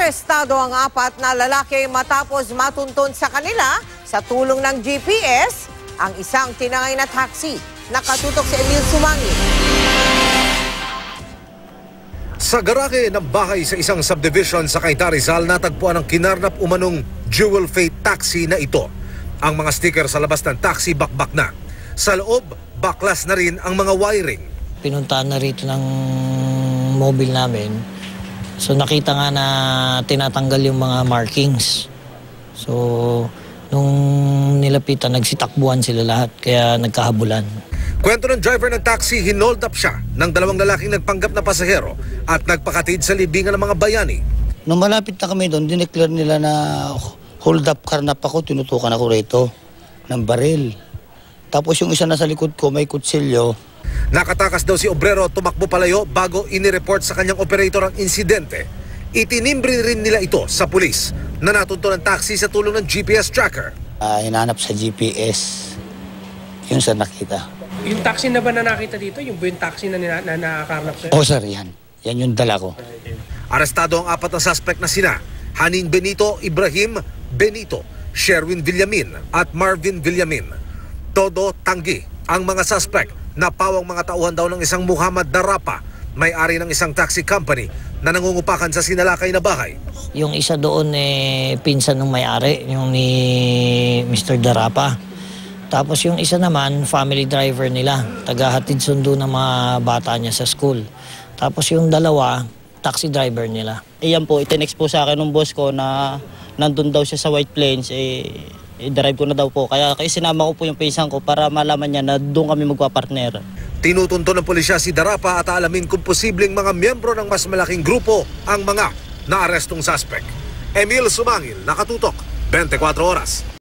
Arestado ang 4 na lalaki matapos matuntun sa kanila sa tulong ng GPS ang isang tinangay na taxi. Nakatutok si Emil Sumangi. Sa garahe ng bahay sa isang subdivision sa Cainta, Rizal, natagpuan ang kinarnap umanong Jewel Fate taxi na ito. Ang mga sticker sa labas ng taxi bakbak na. Sa loob, baklas na rin ang mga wiring. Pinuntahan na rito ng mobile namin. So nakita nga na tinatanggal yung mga markings. So nung nilapitan, nagsitakbuhan sila lahat, kaya nagkahabulan. Kwento ng driver ng taxi, hinold up siya ng 2 lalaking nagpanggap na pasahero at nagpakatid sa libingan ng mga bayani. Nung malapit na kami doon, dineclare nila na hold up karnap ako, tinutukan ako rito ng baril. Tapos yung isa na sa likod ko, may kutsilyo. Nakatakas daw si obrero, tumakbo palayo bago inireport sa kanyang operator ang insidente. Itinimbre rin nila ito sa pulis na natunto ng taxi sa tulong ng GPS tracker. Hinanap sa GPS, yun sa nakita. Yung taxi na ba na nakita dito? Yung ba yung taxi na nakakarnap sa'yo? O sir, yan. Yan yung dala ko. Arestado ang 4 na suspect na sina Hanin Benito, Ibrahim Benito, Sherwin Villamin at Marvin Villamin. Todo tanggi ang mga suspect na pawang mga tauhan daw ng isang Muhammad Darapa, may-ari ng isang taxi company na nangungupakan sa sinalakay na bahay. Yung isa doon pinsan ng may-ari, yung ni Mr. Darapa. Tapos yung isa naman, family driver nila, tagahatid sundo ng mga bata niya sa school. Tapos yung dalawa, taxi driver nila. Iyan po, itinext po sa akin ng boss ko na nandun daw siya sa White Plains, i-drive ko na daw po. Kaya sinama ko po yung pinsan ko para malaman niya na doon kami magpapartner. Tinutunto ng pulisya si Darapa at alamin kung posibleng mga miyembro ng mas malaking grupo ang mga naarestong suspect. Emil Sumangil, Nakatutok, 24 Oras.